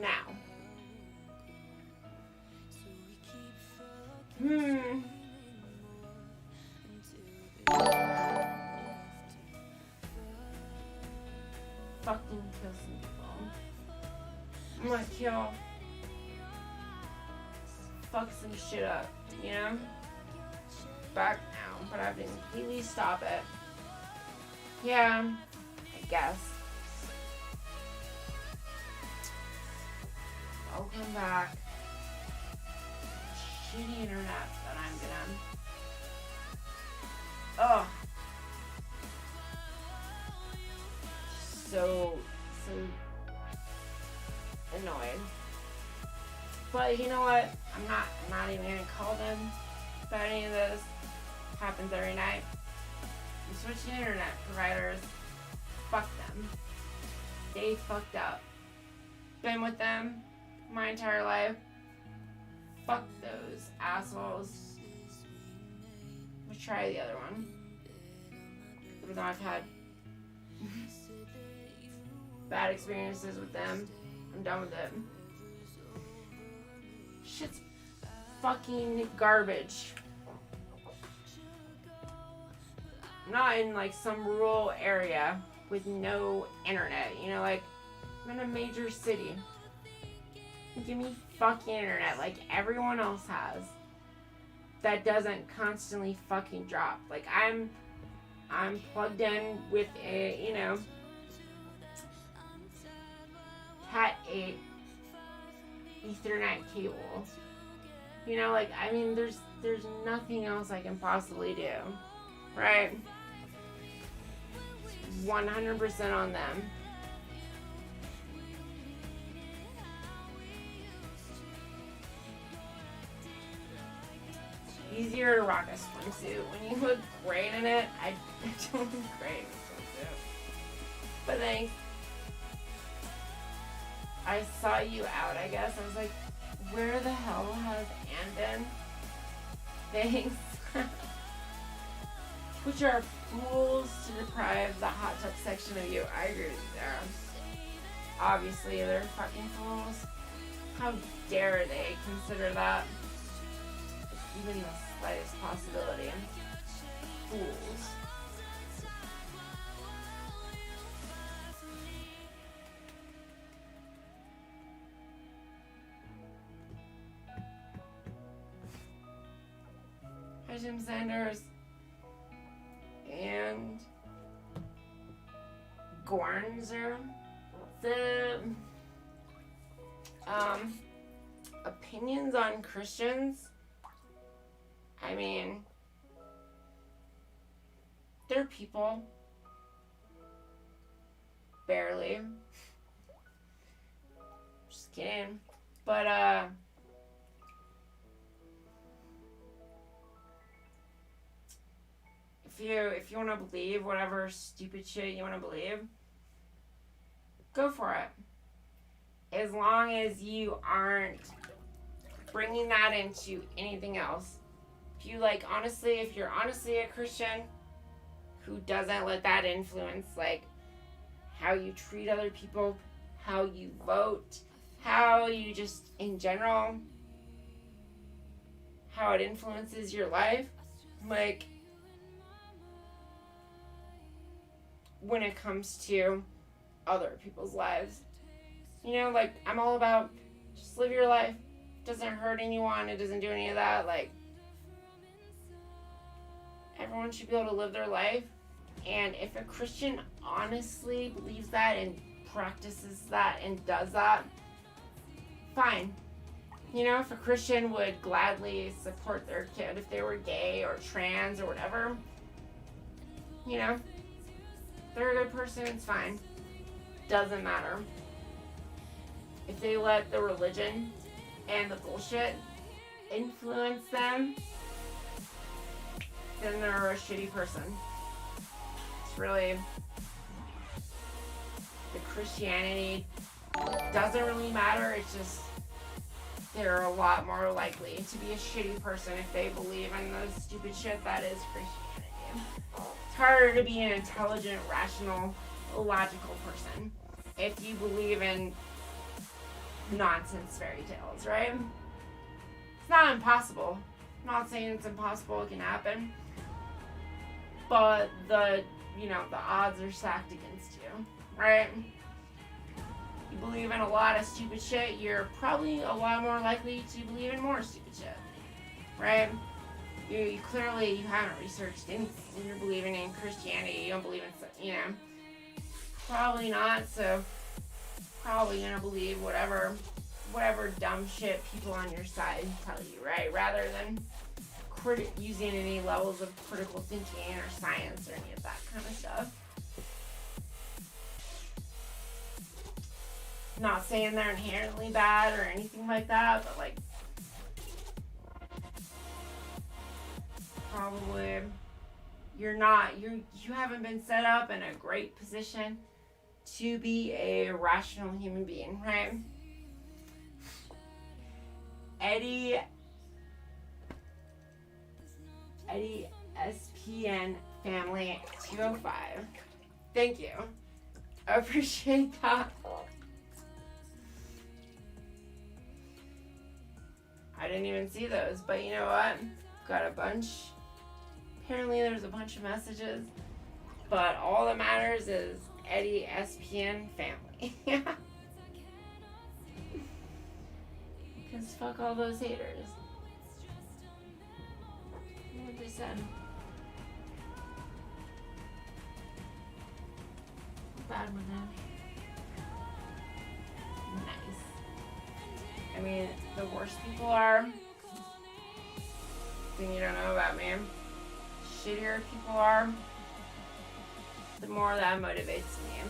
Now. Fucking kill some people. I'm gonna fuck some shit up, you know? Back now, but I have to completely stop it. Yeah, I guess. I'll come back. Shitty internet that I'm gonna. Ugh. So annoyed. But you know what? I'm not even gonna call them about any of this. Happens every night. You switch to internet providers. Fuck them. They fucked up. Been with them my entire life. Fuck those assholes. Let's try the other one. Even though I've had bad experiences with them, I'm done with it. Shit's fucking garbage. I'm not in like some rural area with no internet, you know, like I'm in a major city. Give me fucking internet like everyone else has. That doesn't constantly fucking drop. Like I'm plugged in with a, you know, Cat 8 Ethernet cable. You know, like I mean there's nothing else I can possibly do. Right? 100% on them. Easier to rock a swimsuit. When you look great in it, I don't look great in a swimsuit. But thanks. I saw you out, I guess. I was like, where the hell has Ann been? Thanks. Which are fools to deprive the hot tub section of you. I agree with you there. Obviously, they're fucking fools. How dare they consider that even the slightest possibility? Fools. Hi, Jim Sanders. And Gornzer. The opinions on Christians, I mean, they're people. Barely. Just kidding. But if you want to believe whatever stupid shit you want to believe, go for it. As long as you aren't bringing that into anything else. If you're honestly a Christian who doesn't let that influence, like, how you treat other people, how you vote, how you just, in general, how it influences your life, like, when it comes to other people's lives. You know, like, I'm all about just live your life. It doesn't hurt anyone. It doesn't do any of that. Like, everyone should be able to live their life. And if a Christian honestly believes that and practices that and does that, fine. You know, if a Christian would gladly support their kid if they were gay or trans or whatever, you know, they're a good person, it's fine. Doesn't matter. If they let the religion and the bullshit influence them, then they're a shitty person. It's really, the Christianity doesn't really matter. It's just they're a lot more likely to be a shitty person if they believe in the stupid shit that is Christianity. It's harder to be an intelligent, rational, logical person if you believe in nonsense fairy tales, right? It's not impossible. I'm not saying it's impossible, it can happen. But the odds are stacked against you, right? You believe in a lot of stupid shit, you're probably a lot more likely to believe in more stupid shit, right? You clearly haven't researched anything. You're believing in Christianity, you don't believe in, probably not, so probably gonna believe whatever dumb shit people on your side tell you, right? Rather than using any levels of critical thinking or science or any of that kind of stuff. Not saying they're inherently bad or anything like that, but like probably you haven't been set up in a great position to be a rational human being, right? Eddie SPN Family 205. Thank you. I appreciate that. I didn't even see those, but you know what? Got a bunch. Apparently there's a bunch of messages, but all that matters is Eddie SPN Family. Because fuck all those haters. What they said. Bad one then. Nice. I mean, the worse people are, thing you don't know about me, shittier people are, the more that motivates me.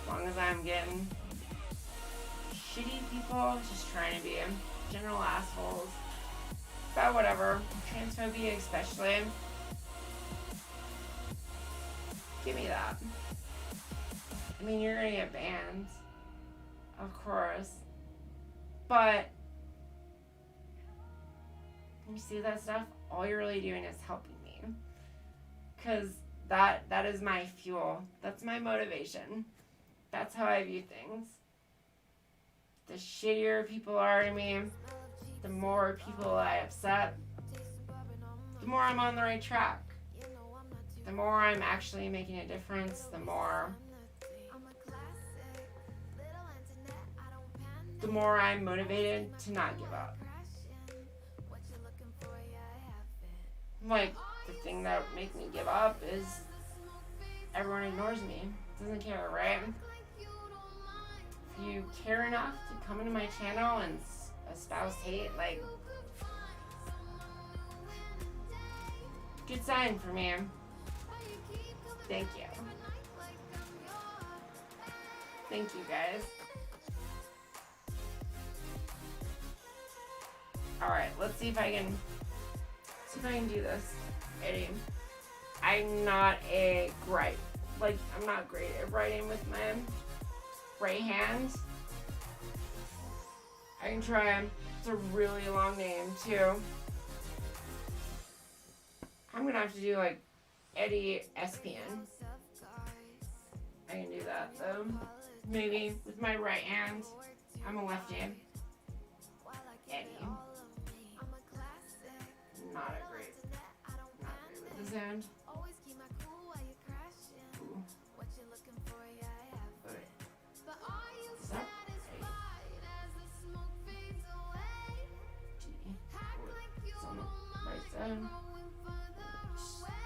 As long as I'm getting shitty people just trying to be general assholes about whatever, transphobia especially, give me that. I mean, you're gonna get banned, of course, but when you see that stuff, all you're really doing is helping me, because that is my fuel. That's my motivation. That's how I view things. The shittier people are to me, the more people I upset, the more I'm on the right track. The more I'm actually making a difference, the more I'm motivated to not give up. Like, the thing that makes me give up is everyone ignores me. Doesn't care, right? If you care enough to come into my channel and espouse hate, like, good sign for me. Thank you. Thank you, guys. Alright, let's see if I can do this. Eddie. I'm not I'm not great at writing with my right hand. I can try. It's a really long name, too. I'm gonna have to do, like, Eddie SPN. I can do that, though. Maybe with my right hand. I'm a lefty. Eddie. Not great with this hand. Ooh. Is that right? G. It's on the right side.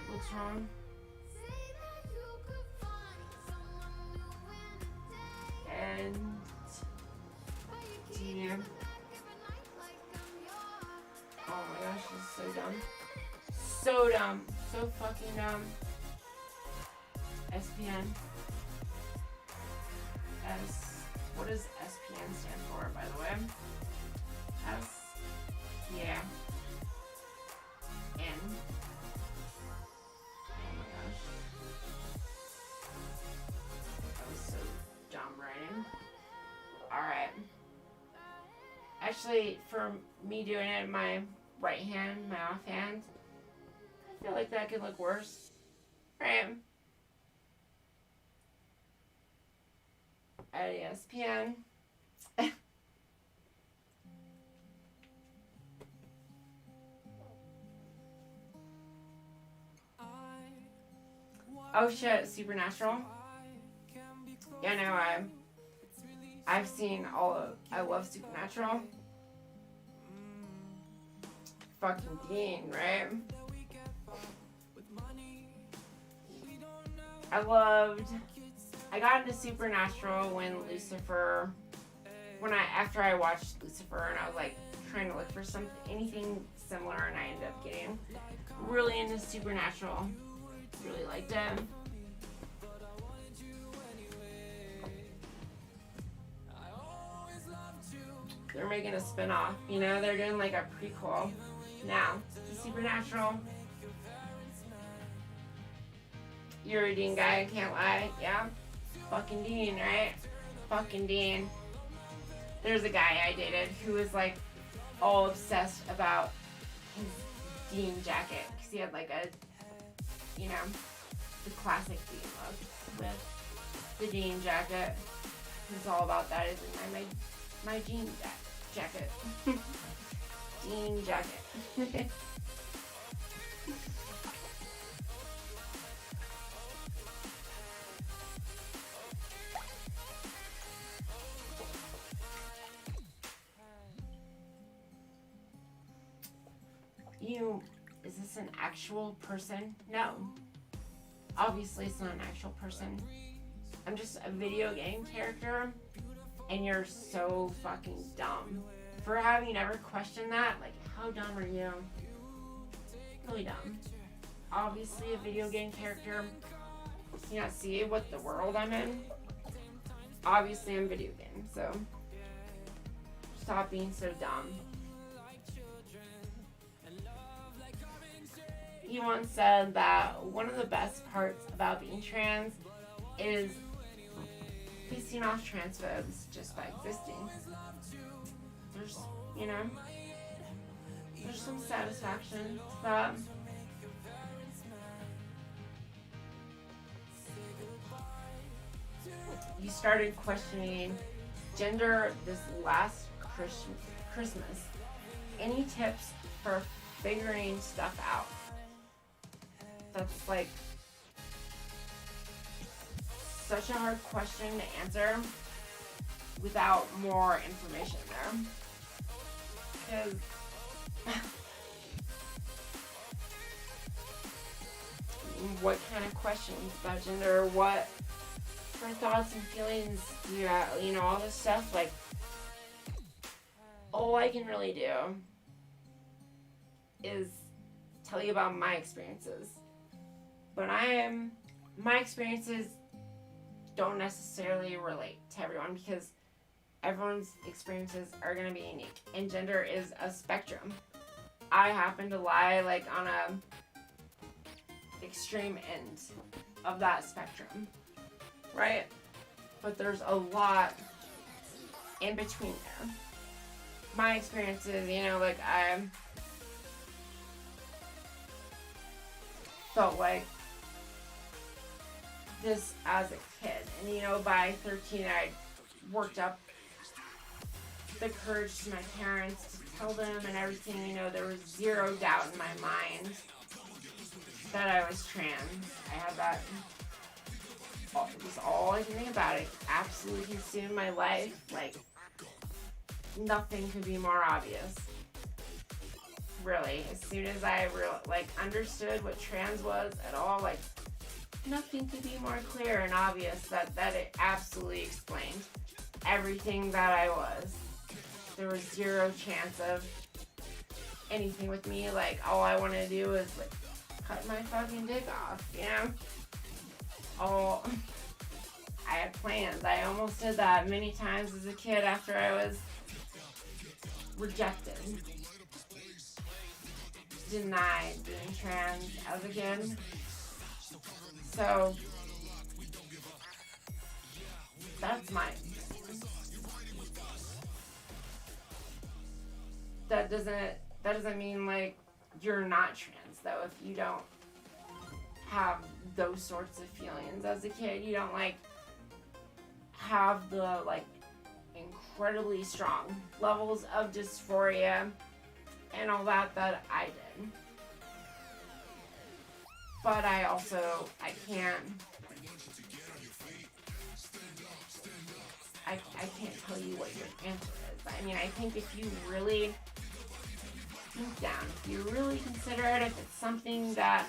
It looks wrong. And D. Oh my gosh, this is so dumb. So dumb. So fucking dumb. SPN. What does SPN stand for, by the way? Yeah. N. Oh my gosh. That was so dumb writing. Alright. Actually, for me doing it in my right hand, my offhand, I feel like that could look worse. Right? at ESPN. Oh shit, Supernatural. Yeah, no, I've seen all of. I love Supernatural. Fucking Dean, right? I got into Supernatural when after I watched Lucifer, and I was like trying to look for anything similar, and I ended up getting really into Supernatural. Really liked it. They're making a spin-off, you know, they're doing like a prequel now to Supernatural. You're a Dean guy, I can't lie. Yeah, fucking Dean, right? Fucking Dean. There's a guy I dated who was like all obsessed about his Dean jacket because he had like a, you know, the classic Dean look with the Dean jacket. He's all about that. Is my jean jacket. Dean jacket. Is this an actual person? No. Obviously it's not an actual person. I'm just a video game character, and you're so fucking dumb. For having ever questioned that, like, how dumb are you? Really dumb. Obviously a video game character. You not see what the world I'm in? Obviously I'm video game, so stop being so dumb. He once said that one of the best parts about being trans is pissing off transphobes just by existing. There's, you know, there's some satisfaction to that. You started questioning gender this last Christmas. Any tips for figuring stuff out? That's like such a hard question to answer without more information there. Because what kind of questions about gender, what for thoughts and feelings do you have, you know, all this stuff, like, all I can really do is tell you about my experiences. But my experiences don't necessarily relate to everyone because everyone's experiences are going to be unique. And gender is a spectrum. I happen to lie like on a extreme end of that spectrum, right? But there's a lot in between there. My experiences, you know, like I felt like this as a kid, and you know, by 13 I worked up the courage to my parents to tell them and everything. You know, there was zero doubt in my mind that I was trans. I had that, it was all I can think about. It absolutely consumed my life. Like, nothing could be more obvious. Really, as soon as I understood what trans was at all, like, nothing could be more clear and obvious that it absolutely explained everything that I was. There was zero chance of anything with me. Like, all I wanted to do was like cut my fucking dick off, you know? I had plans. I almost did that many times as a kid after I was rejected, denied being trans as a kid. So that's my experience. That doesn't mean like you're not trans though. If you don't have those sorts of feelings as a kid, you don't like have the like incredibly strong levels of dysphoria and all that I did. But I can't I can't tell you what your answer is. I mean, I think if you really think down, if you really consider it, if it's something that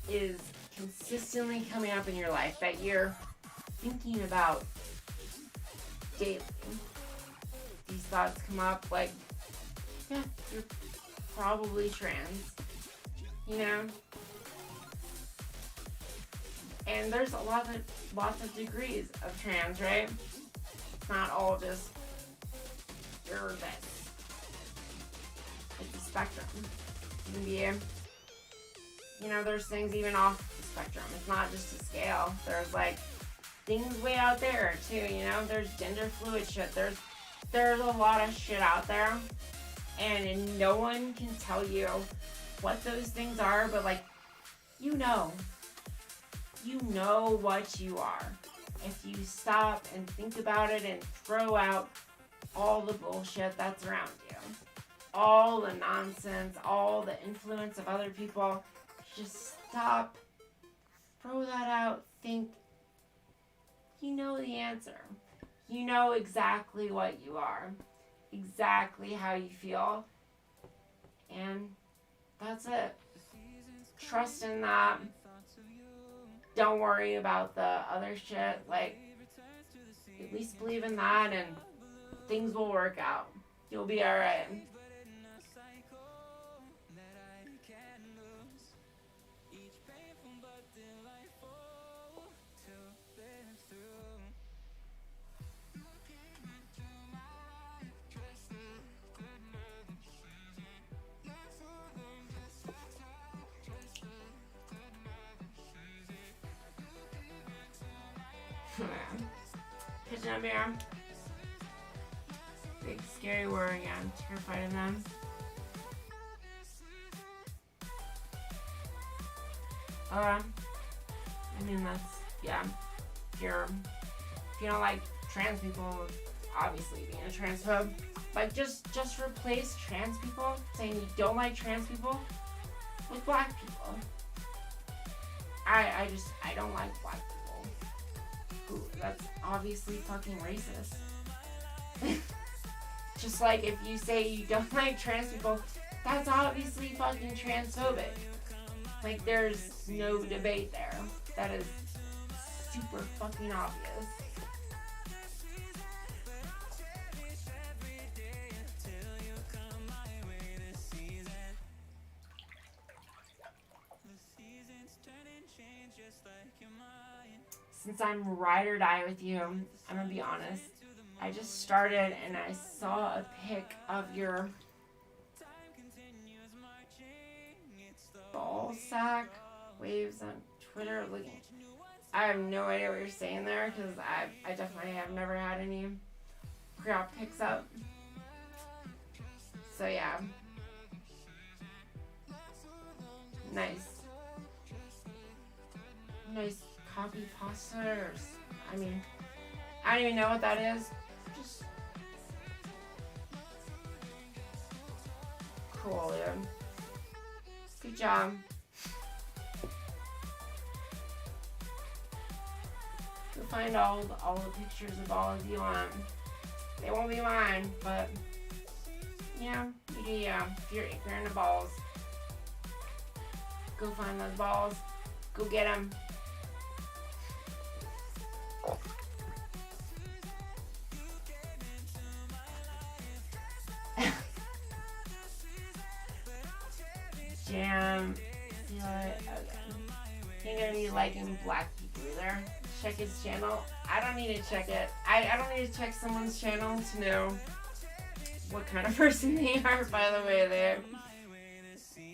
is consistently coming up in your life that you're thinking about daily, these thoughts come up, like, yeah, you're probably trans, you know? And there's lots of degrees of trans, right? It's not all just you're this. It's a spectrum. You can be, you know, there's things even off the spectrum. It's not just a scale. There's like things way out there too, you know? There's gender fluid shit. There's a lot of shit out there. And no one can tell you what those things are, but like, you know what you are. If you stop and think about it and throw out all the bullshit that's around you, all the nonsense, all the influence of other people, just stop, throw that out, think, you know the answer. You know exactly what you are, exactly how you feel, and that's it. Trust in that. Don't worry about the other shit. Like, at least believe in that and things will work out. You'll be alright. Pigeon bear. Big scary word again. Terrified of them. I mean that's if you don't like trans people, obviously being a transphobe. Like just replace trans people, saying you don't like trans people, with black people. I don't like black people. Ooh, that's obviously fucking racist. Just like if you say you don't like trans people, that's obviously fucking transphobic. Like there's no debate there. That is super fucking obvious. Since I'm ride or die with you, I'm gonna be honest. I just started and I saw a pic of your ball sack waves on Twitter. Looking, I have no idea what you're saying there because I definitely have never had any pre-op pics up. So yeah, nice copy pasta or, I mean, I don't even know what that is. Just cool, dude. Good job. Go find all the pictures of balls you want. They won't be mine, but yeah, you do, yeah. If you're into balls, go find those balls. Go get them. Jam. Okay. You're gonna be liking black people either. Check his channel. I don't need to check it. I don't need to check someone's channel to know what kind of person they are, by the way they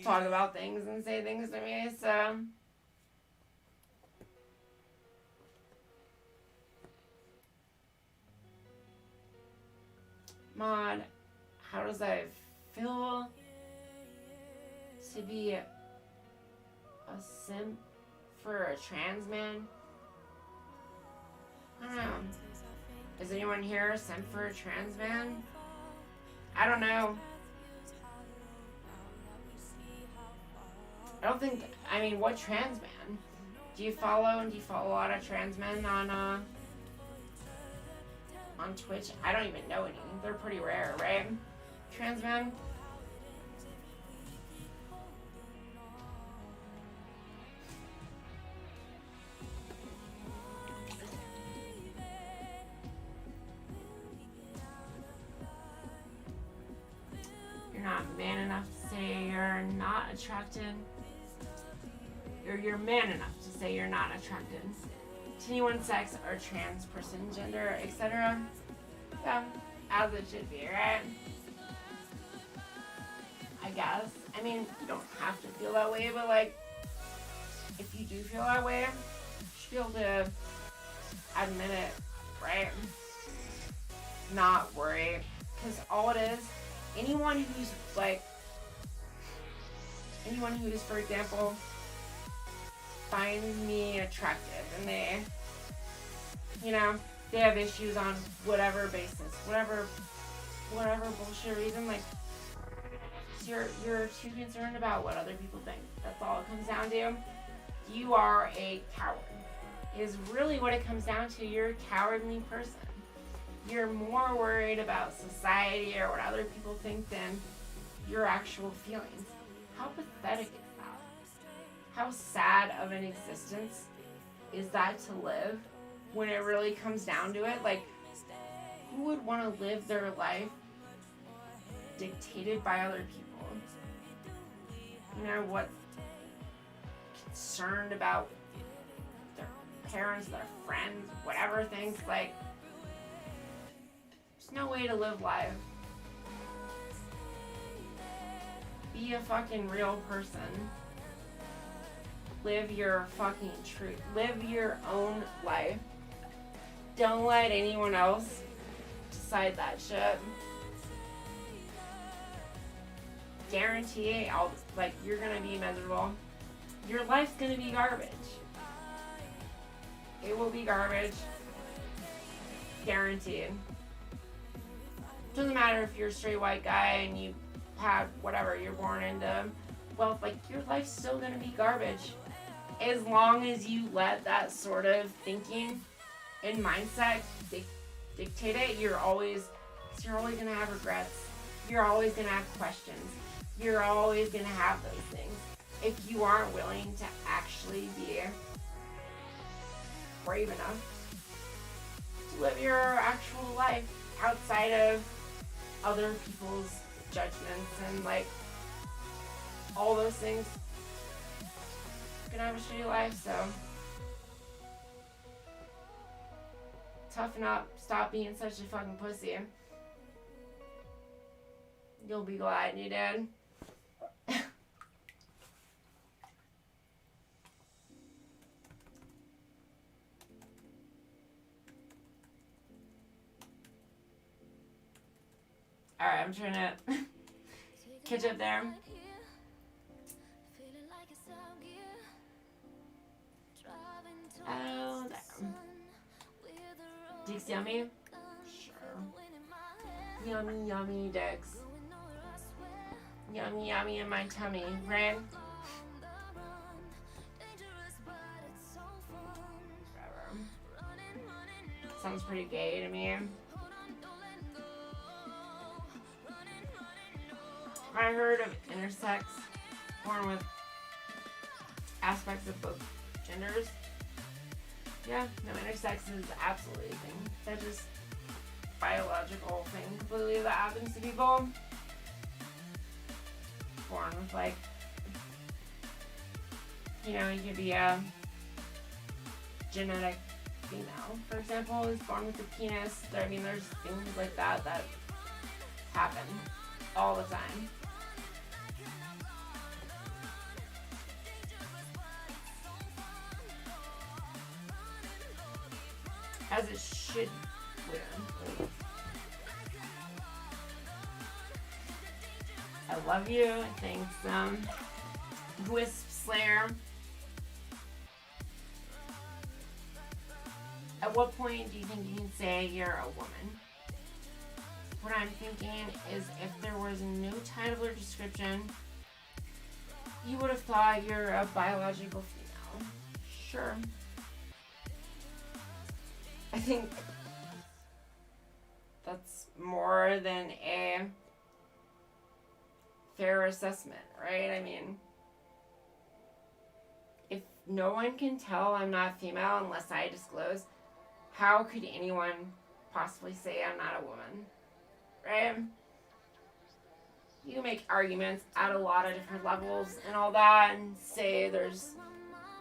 talk about things and say things to me, so. Mod, how does that feel to be a simp for a trans man? I don't know. Is anyone here sent for a trans man? I don't know. I don't think, I mean, what trans man? Do you follow a lot of trans men on Twitch? I don't even know any. They're pretty rare, right? Trans men? You're not man enough to say you're not attracted. You're man enough to say you're not attracted to anyone, sex, or trans person, gender, etc. Yeah, as it should be, right? I guess. I mean, you don't have to feel that way, but like, if you do feel that way, you should be able to admit it, right? Not worry, because all it is, anyone who's, for example, finds me attractive and they have issues on whatever basis, whatever bullshit reason, like, you're too concerned about what other people think. That's all it comes down to. You are a coward, is really what it comes down to. You're a cowardly person. You're more worried about society or what other people think than your actual feelings. How pathetic is that? How sad of an existence is that to live when it really comes down to it? Like, who would want to live their life dictated by other people? What? Concerned about their parents, their friends, whatever things, like, there's no way to live life. Be a fucking real person. Live your fucking truth. Live your own life. Don't let anyone else decide that shit. Guarantee you're gonna be miserable. Your life's gonna be garbage. It will be garbage. Guaranteed. Doesn't matter if you're a straight white guy and you had whatever, you're born into wealth, your life's still gonna be garbage. As long as you let that sort of thinking and mindset dictate it, you're always gonna have regrets. You're always gonna have questions. You're always gonna have those things. If you aren't willing to actually be brave enough to live your actual life outside of other people's judgments and all those things, you're gonna have a shitty life. So toughen up, stop being such a fucking pussy. You'll be glad you did. Alright, I'm trying to catch up there. Oh, there. Dick's yummy? Sure. Yummy, yummy dicks. Yummy, yummy in my tummy, right? Whatever. Sounds pretty gay to me. I heard of intersex, born with aspects of both genders. Yeah, no, intersex is absolutely a thing. That's just biological thing completely that happens to people. Born with you could be a genetic female, for example, is born with a penis. There's things like that happen all the time. As it should be. I love you. Thanks, Wisp Slayer. At what point do you think you can say you're a woman? What I'm thinking is if there was no title or description, you would have thought you're a biological female. Sure. I think that's more than a fair assessment, right? I mean, if no one can tell I'm not female unless I disclose, how could anyone possibly say I'm not a woman, right? You can make arguments at a lot of different levels and all that and say there's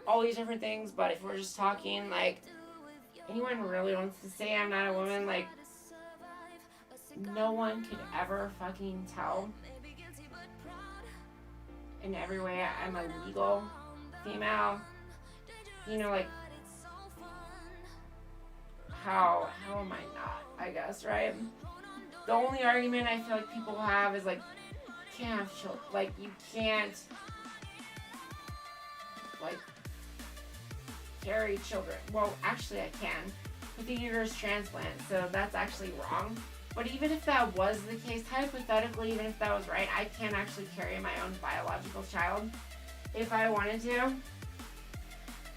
all these different things, but if we're just talking, like, anyone really wants to say I'm not a woman, like, no one could ever fucking tell. In every way, I'm a legal female. You know, like, how am I not, I guess, right? The only argument I feel like people have is, like, you can't have children. Like, you can't, like, carry children. Well, actually, I can with a uterus transplant, so that's actually wrong. But even if that was the case, hypothetically, even if that was right, I can actually carry my own biological child if I wanted to.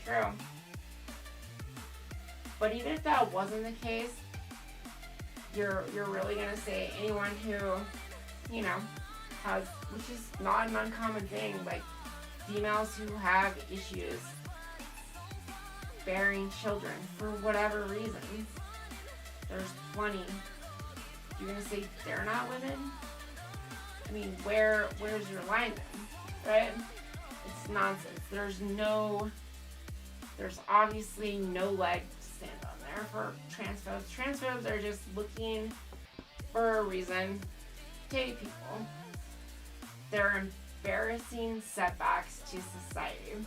True. But even if that wasn't the case, you're really gonna say anyone who, you know, has, which is not an uncommon thing, like females who have issues bearing children for whatever reason. There's plenty. You're gonna say they're not women? I mean, where's your line then, right? It's nonsense. There's obviously no leg to stand on there for transphobes. Transphobes are just looking for a reason to hate people. They're embarrassing setbacks to society.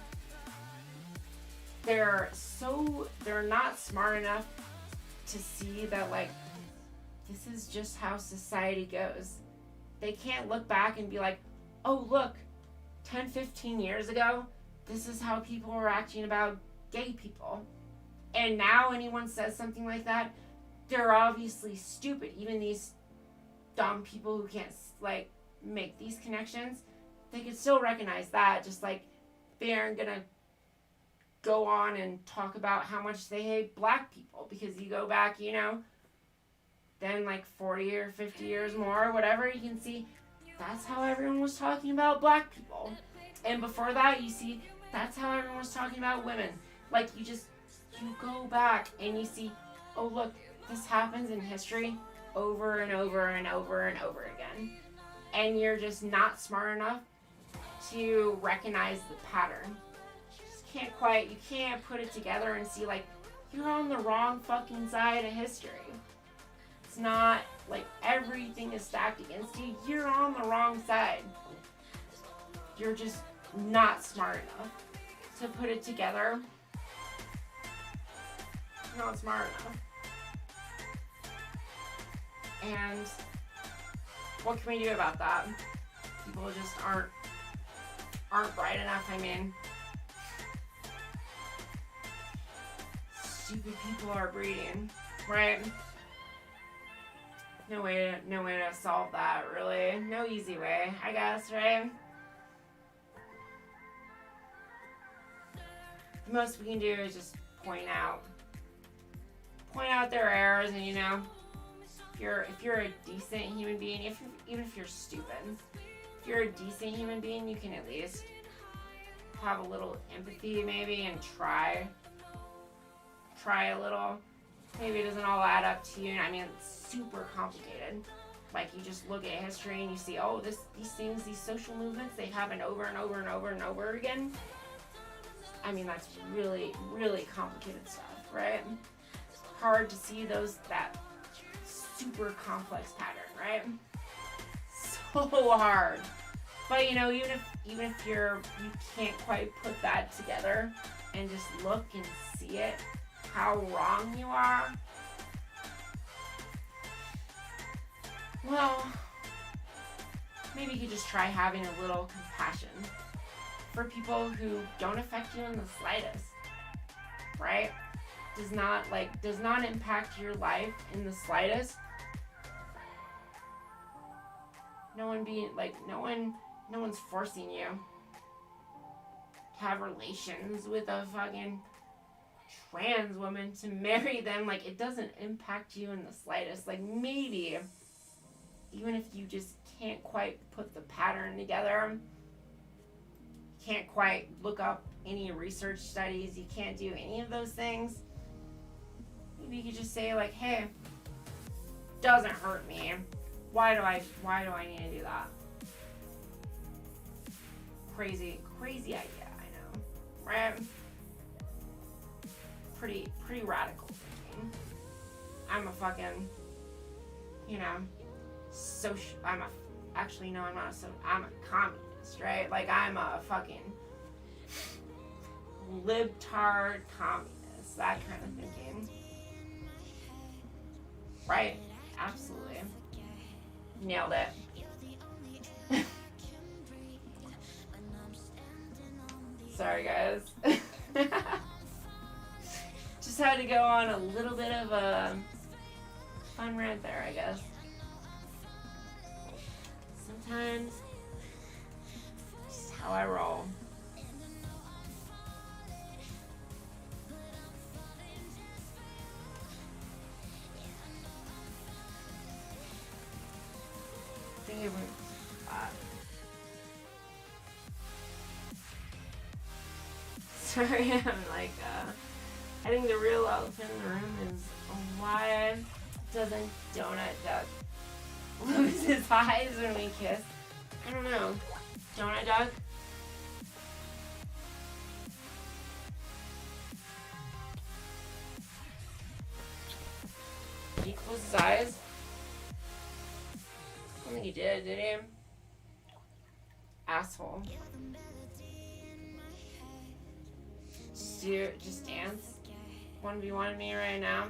They're not smart enough to see that, like, this is just how society goes. They can't look back and be like, oh, look, 10, 15 years ago, this is how people were acting about gay people. And now anyone says something like that, they're obviously stupid. Even these dumb people who can't, like, make these connections, they could still recognize that. Just like they aren't gonna go on and talk about how much they hate black people, because you go back, you know, then like 40 or 50 years more or whatever, you can see that's how everyone was talking about black people. And before that, you see that's how everyone was talking about women. Like, you go back and you see, oh, look, this happens in history over and over and over and over again. And you're just not smart enough to recognize the pattern. You can't put it together and see, like, you're on the wrong fucking side of history. It's not like everything is stacked against you. You're on the wrong side. You're just not smart enough to put it together. Not smart enough. And what can we do about that? People just aren't bright enough. I mean, stupid people are breeding, right? No way to solve that, really. No easy way, I guess, right? The most we can do is just point out their errors, and, you know, if you're a decent human being, even if you're stupid, if you're a decent human being, you can at least have a little empathy, maybe, and try a little. Maybe it doesn't all add up to you. I mean, it's super complicated. Like, you just look at history and you see, oh, these things, these social movements, they happen over and over and over and over again. I mean, that's really, really complicated stuff, right? Hard to see that super complex pattern, right? So hard. But, you know, even if you can't quite put that together and just look and see it, how wrong you are, well, maybe you could just try having a little compassion for people who don't affect you in the slightest, right? does not impact your life in the slightest, no one's forcing you to have relations with a fucking trans woman to marry them. Like, it doesn't impact you in the slightest. Like, maybe even if you just can't quite put the pattern together, can't quite look up any research studies, you can't do any of those things, maybe you could just say, like, hey, doesn't hurt me. Why do I need to do that? Crazy idea, I know, right? Pretty radical thinking. I'm a fucking, I'm a communist, right? Like, I'm a fucking libtard communist, that kind of thinking. Right? Absolutely. Nailed it. Sorry, guys. Just had to go on a little bit of a fun rant there, I guess. Sometimes, just how I roll. I think it went. Sorry, I'm like, I think the real elephant in the room is, why doesn't Donut Duck lose his eyes when we kiss? I don't know. Donut Duck? Did he close his eyes? I don't think he did he? Asshole. Just dance. 1v1 me right now.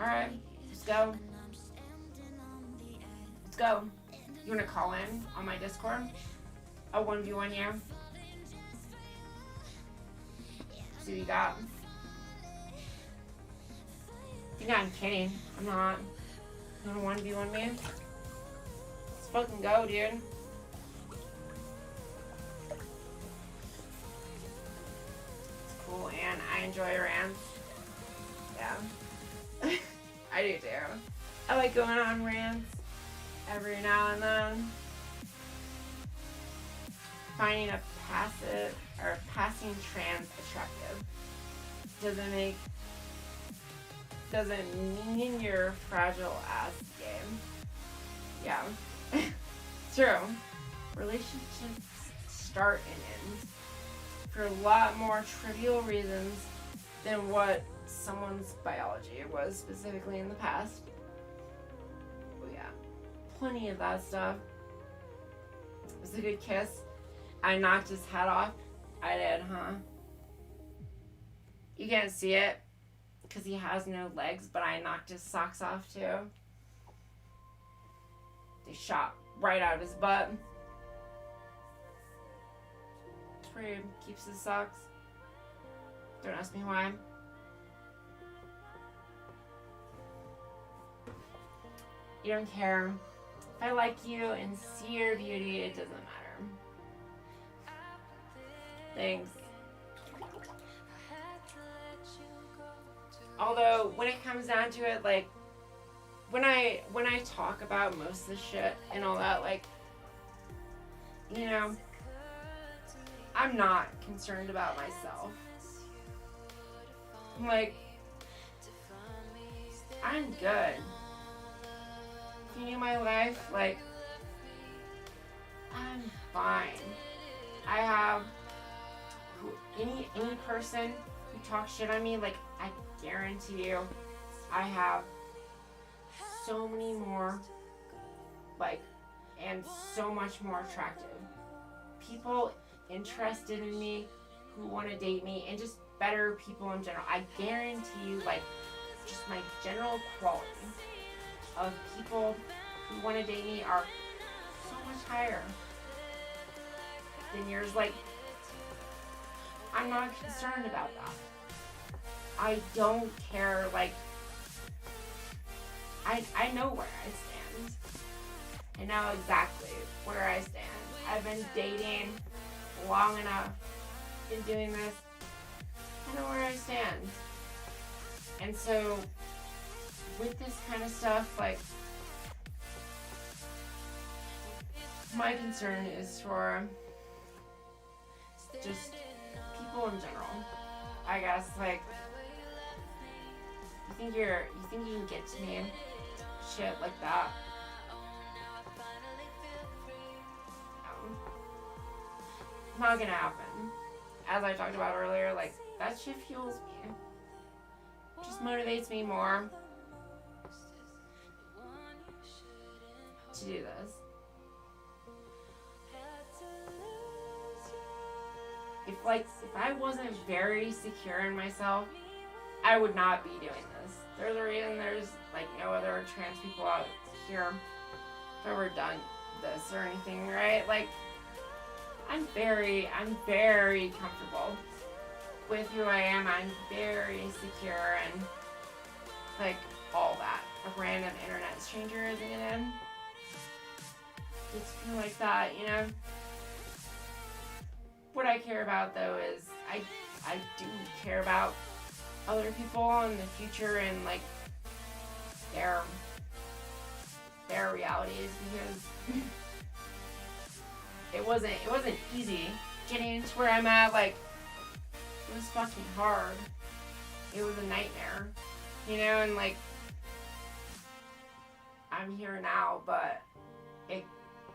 Alright, let's go. Let's go. You wanna call in on my Discord? A 1v1 you? See what you got. You think I'm kidding. I'm not. You wanna 1v1 me? Let's fucking go, dude. And I enjoy rants. Yeah. I do too. I like going on rants every now and then. Finding a passing trans attractive doesn't mean you're fragile ass game. Yeah. It's true. Relationships start and end for a lot more trivial reasons than what someone's biology was specifically in the past. Oh yeah, plenty of that stuff. It was a good kiss. I knocked his head off. I did, huh? You can't see it because he has no legs, but I knocked his socks off too. They shot right out of his butt. Where he keeps his socks. Don't ask me why. You don't care. If I like you and see your beauty, it doesn't matter. Thanks. Although, when it comes down to it, like, when I talk about most of the shit and all that, like, I'm not concerned about myself. I'm like, I'm good. If you knew my life, like, I'm fine. I have any person who talks shit on me, like, I guarantee you, I have so many more, like, and so much more attractive people interested in me, who want to date me, and just better people in general. I guarantee you, like, just my general quality of people who want to date me are so much higher than yours. Like, I'm not concerned about that. I don't care, like, I know where I stand. I know exactly where I stand. I've been dating long enough, been doing this. I know where I stand. And so, with this kind of stuff, like, my concern is for just people in general. I guess, like, you think you can get to me, shit like that. Not gonna happen. As I talked about earlier, like, that shit fuels me. Just motivates me more to do this. If I wasn't very secure in myself, I would not be doing this. There's a reason there's, like, no other trans people out here who've ever done this or anything, right? Like, I'm very comfortable with who I am. I'm very secure and, like, all that. A random internet stranger isn't gonna just feel like that, you know? What I care about, though, is I do care about other people in the future and, like, their realities, because it wasn't easy getting to where I'm at. Like, it was fucking hard. It was a nightmare, you know, and, like, I'm here now, but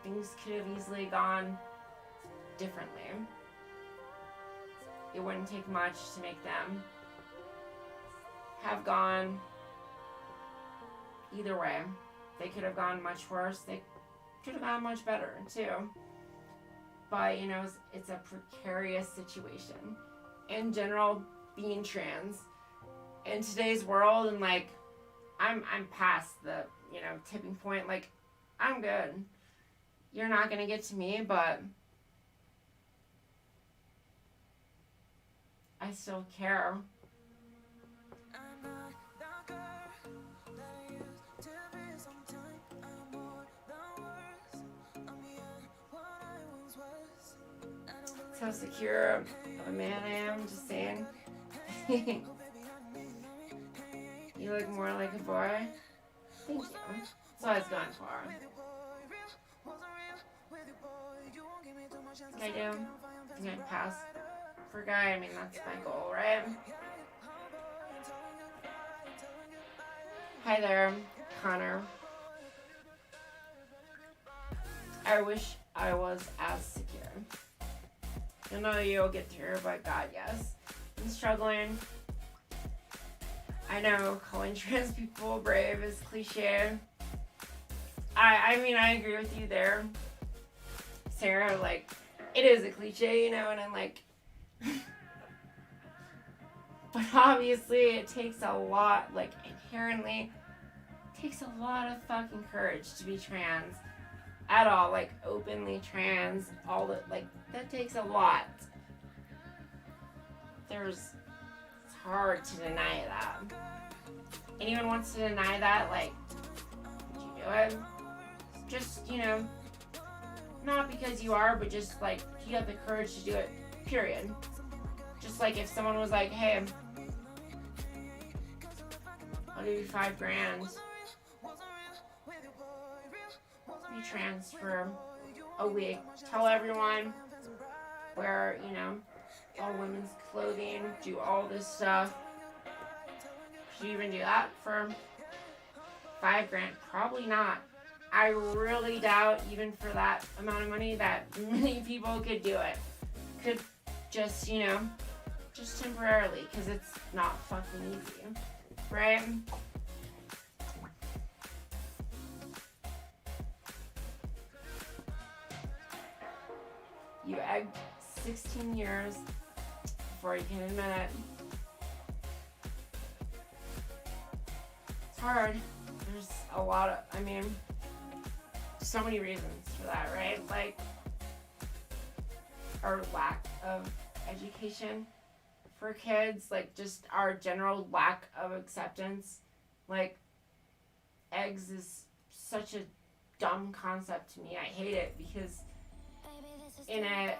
things could have easily gone differently. It wouldn't take much to make them have gone either way. They could have gone much worse. They could have gone much better, too. But, you know, it's a precarious situation. In general, being trans in today's world, and, like, I'm past the, you know, tipping point. Like, I'm good. You're not gonna get to me, but I still care. That's how secure of a man I am, just saying. You look more like a boy. Thank you. That's what I was going for. I do. I think I'd pass for a guy. I mean, that's my goal, right? Hi there, Connor. I wish I was as secure. I know you'll get through, but God, yes. I'm struggling. I know calling trans people brave is cliche. I mean, I agree with you there, Sarah. Like, it is a cliche, you know, and I'm like, but obviously it takes a lot, like, inherently, it takes a lot of fucking courage to be trans at all, like, openly trans, all the, like, that takes a lot. It's hard to deny that. Anyone wants to deny that, like, would you do it? Just, you know, not because you are, but just, like, you have the courage to do it, period. Just like if someone was like, hey, I'll give you $5,000. Be trans for a week. Tell everyone, wear, you know, all women's clothing, do all this stuff. Should you even do that for $5,000? Probably not. I really doubt, even for that amount of money, that many people could do it. Could just, you know, just temporarily, because it's not fucking easy, right? You egged 16 years before you can admit it. It's hard. There's a lot of, I mean, so many reasons for that, right? Like, or lack of education for kids, like just our general lack of acceptance. Like, eggs is such a dumb concept to me. I hate it because in a,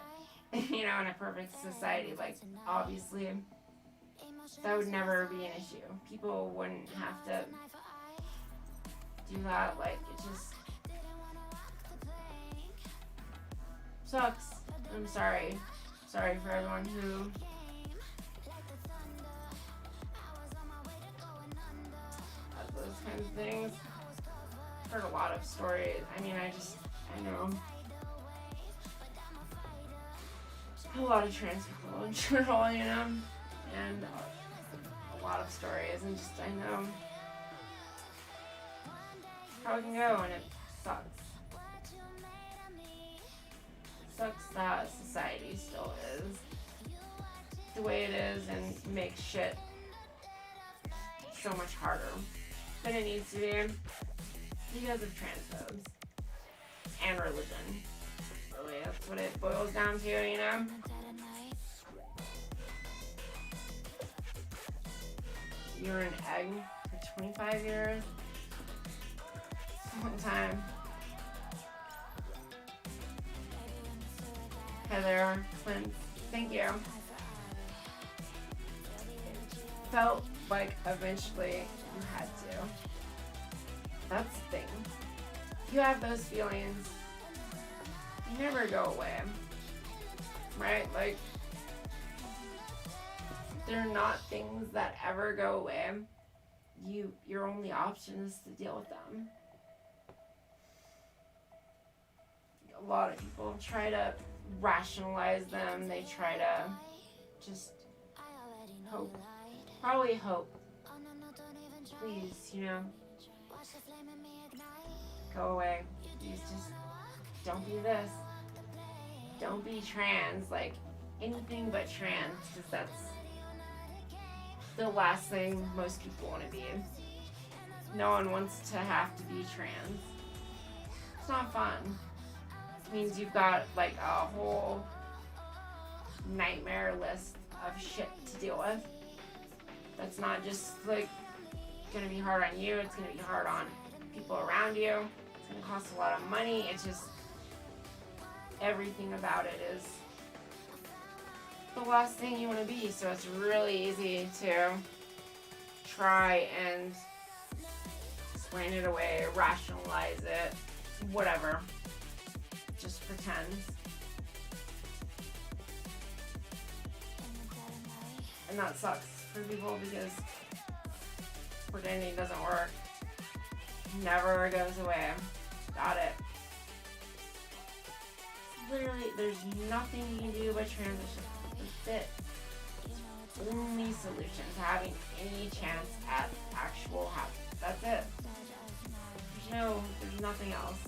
you know, in a perfect society, like, obviously that would never be an issue. People wouldn't have to do that. Like, it just sucks. I'm sorry. Sorry for everyone who has those kinds of things. I've heard a lot of stories. I mean, I know a lot of trans people in general, you know, and a lot of stories, and just I know how it can go, and it sucks. Sucks that society still is the way it is and makes shit so much harder than it needs to be because of transphobes and religion. Really, that's what it boils down to, you know? You were an egg for 25 years? It's a long time. Heather, Clint, thank you. Felt like eventually you had to. That's the thing. You have those feelings. You never go away. Right? Like, they're not things that ever go away. Your only option is to deal with them. A lot of people try to rationalize them. They try to just hope. Probably hope. Please, you know, go away. Please just don't be this. Don't be trans. Like, anything but trans, because that's the last thing most people want to be. No one wants to have to be trans. It's not fun. It means you've got like a whole nightmare list of shit to deal with. That's not just like gonna be hard on you, it's gonna be hard on people around you. It's gonna cost a lot of money. It's just everything about it is the last thing you want to be. So it's really easy to try and explain it away, rationalize it, whatever. Just pretend. And that sucks for people because pretending doesn't work. Never goes away. Got it. Literally, there's nothing you can do but transition. That's it. Only solution to having any chance at actual happiness. That's it. There's nothing else.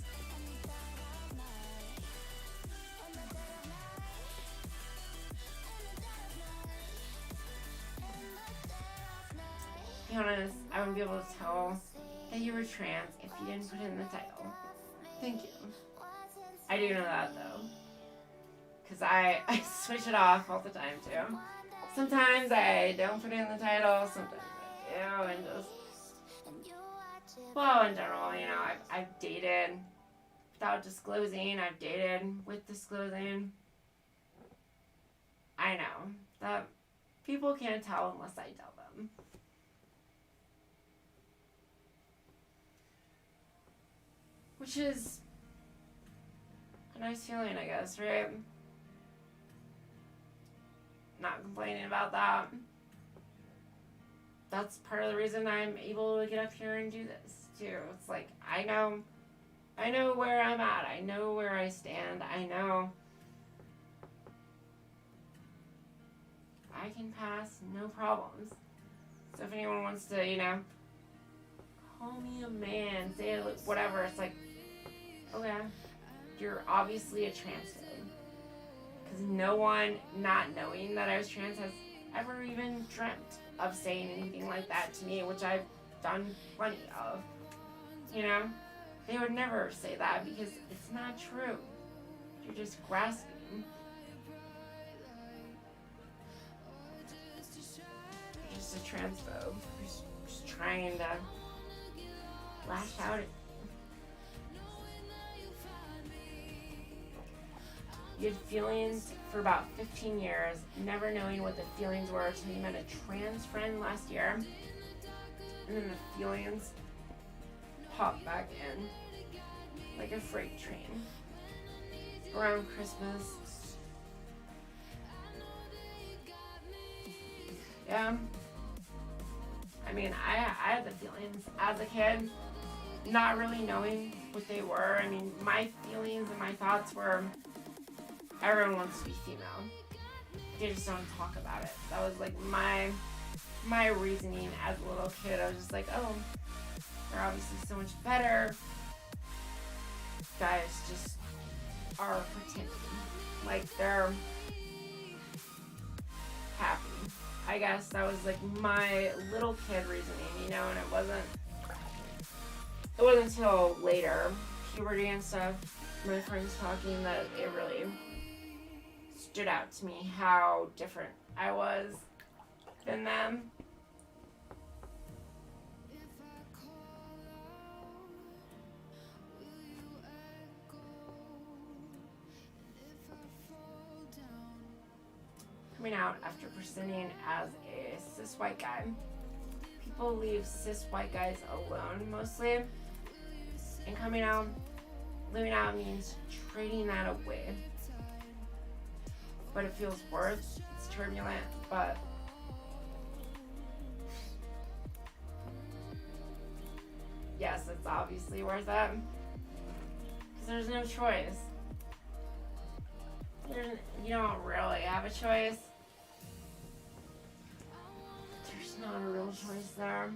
To be honest, I wouldn't be able to tell that you were trans if you didn't put it in the title. Thank you. I do know that though. Because I switch it off all the time too. Sometimes I don't put it in the title, sometimes I do, and just, well, in general, you know, I've dated without disclosing, I've dated with disclosing. I know that people can't tell unless I tell them. Which is a nice feeling, I guess, right? Not complaining about that. That's part of the reason I'm able to get up here and do this, too. It's like, I know where I'm at. I know where I stand. I know I can pass, no problems. So if anyone wants to, you know, call me a man, say whatever, it's like, okay, you're obviously a transphobe. Because no one not knowing that I was trans has ever even dreamt of saying anything like that to me, which I've done plenty of. You know? They would never say that because it's not true. You're just grasping. just a transphobe who's just trying to lash out. You had feelings for about 15 years, never knowing what the feelings were until you met a trans friend last year. And then the feelings popped back in like a freight train around Christmas. Yeah. I mean, I had the feelings as a kid, not really knowing what they were. I mean, my feelings and my thoughts were, everyone wants to be female. They just don't talk about it. That was like my reasoning as a little kid. I was just like, oh, they're obviously so much better. Guys just are pretending like they're happy. I guess that was like my little kid reasoning, you know, and it wasn't until later, puberty and stuff, my friends talking, that it really stood out to me how different I was than them. Coming out after presenting as a cis white guy. People leave cis white guys alone mostly. And coming out, living out means trading that away. But it feels worse. It's turbulent, but yes, it's obviously worth it. Because there's no choice. You don't really have a choice. There's not a real choice there.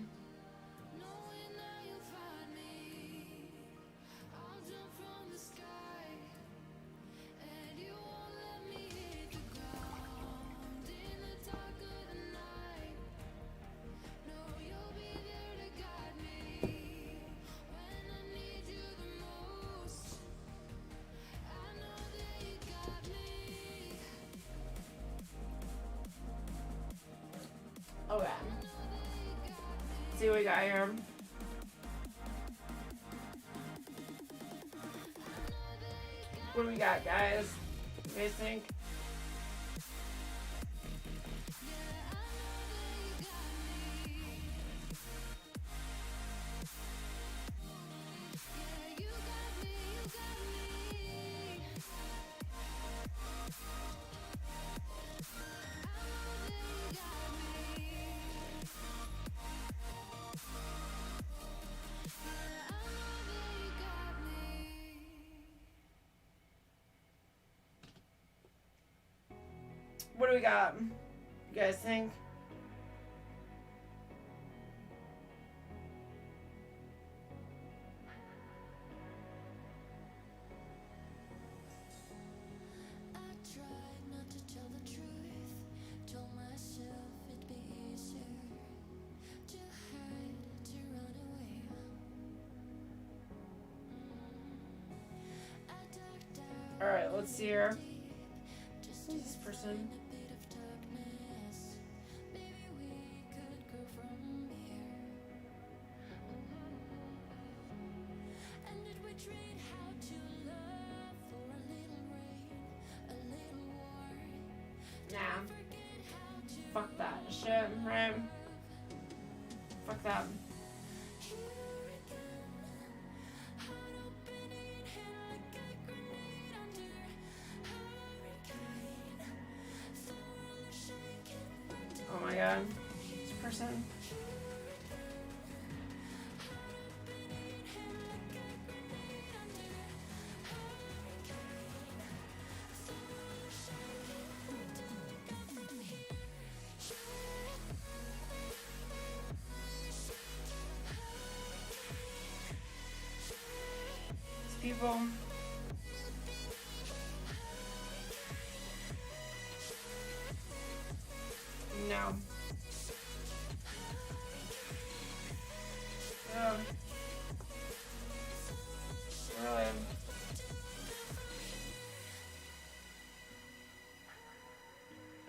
Okay. Let's see what we got here. What do we got, guys? What do you guys think? What do we got? You guys think? Alright, let's see here. Who's this person? Nah. Fuck that shit, right? Fuck that. Oh my god. This person. People. No. Really.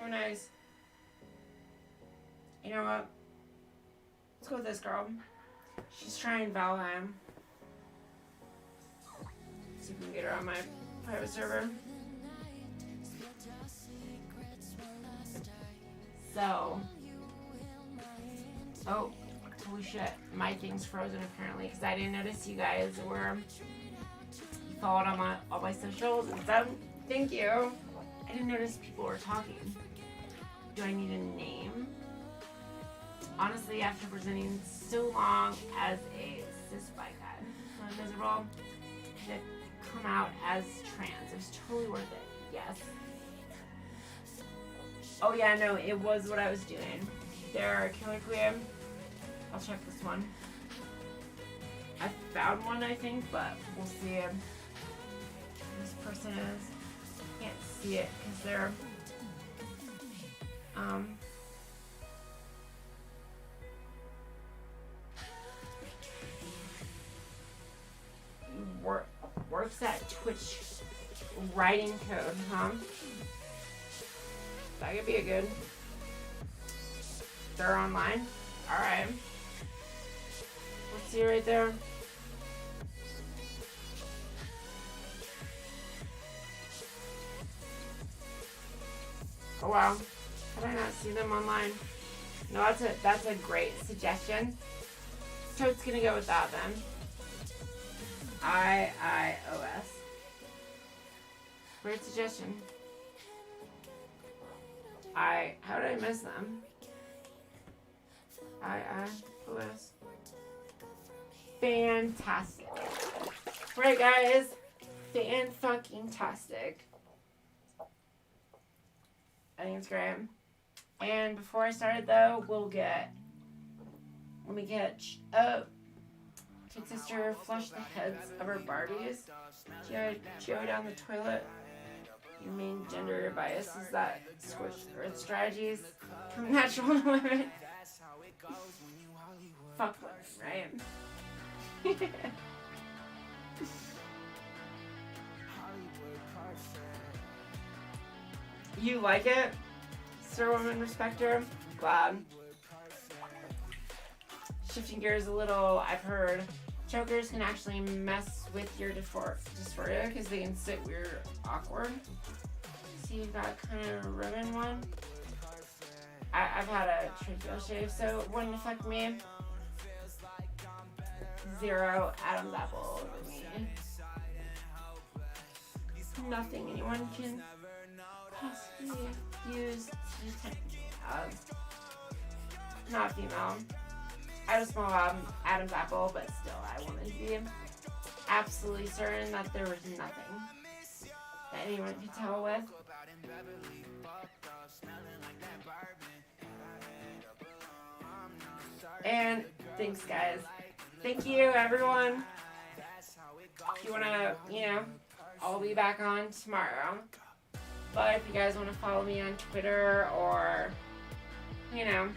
Oh, nice. You know what? Let's go with this girl. She's trying Valheim. See if we can get her on my private server. So, oh, holy shit, my thing's frozen apparently because I didn't notice you guys were, you followed on all my socials and stuff. Thank you. I didn't notice people were talking. Do I need a name? Honestly, after presenting so long as a cis bi guy, I'm miserable to come out as trans. It was totally worth it. Yes. Oh yeah, no, it was what I was doing. There, Killer Queen. I'll check this one. I found one, I think, but we'll see who this person is. Can't see it because they're works at Twitch writing code, huh? That could be a good. They're online. All right. Let's see right there. Oh wow. How did I not see them online? No, that's a great suggestion. So it's gonna go with that then. IIOS. Great suggestion. How did I miss them? IIOS. Fantastic. Right, guys. Fan-fucking-tastic. I think it's great. And before I started, though, let me get, kid sister flush the heads of her Barbies. Joey down the toilet. Your main gender bias is that squish earth strategies from natural to women. Fuck women, right? You like it? Sir Woman Respecter? Glad. Shifting gears a little, I've heard chokers can actually mess with your dysphoria because they can sit weird, awkward. See, you've got kind of a ribbon one. I've had a tracheal shave, so it wouldn't affect me. 0 Adam's apple over me. Nothing anyone can possibly use to detect not female. I have a small Adam's apple, but still, I wanted to be absolutely certain that there was nothing that anyone could tell with. And thanks, guys. Thank you, everyone. If you want to, I'll be back on tomorrow. But if you guys want to follow me on Twitter or, YouTube,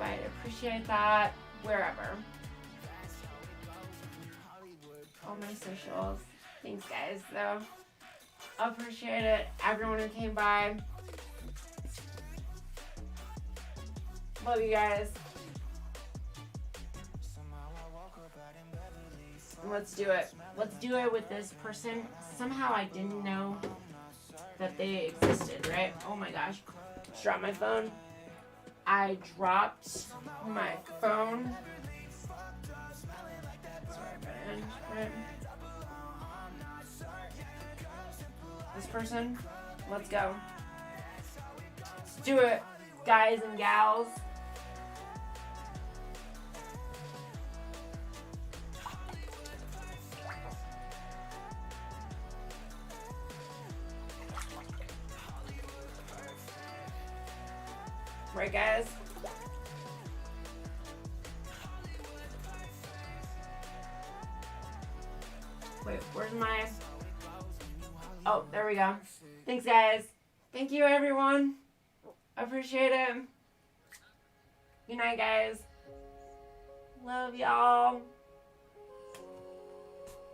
I'd appreciate that. Wherever. All my socials. Thanks, guys, though. I appreciate it. Everyone who came by. Love you guys. Let's do it. Let's do it with this person. Somehow I didn't know that they existed, right? Oh my gosh. Just dropped my phone. I dropped my phone. Sorry, this person. Let's go. Let's do it, guys and gals. Right, guys? Wait, where's my... Oh, there we go. Thanks, guys. Thank you, everyone. Appreciate it. Good night, guys. Love y'all.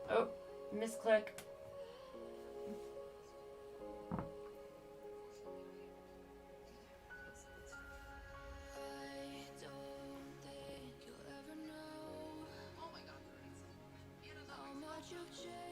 Oh, misclick.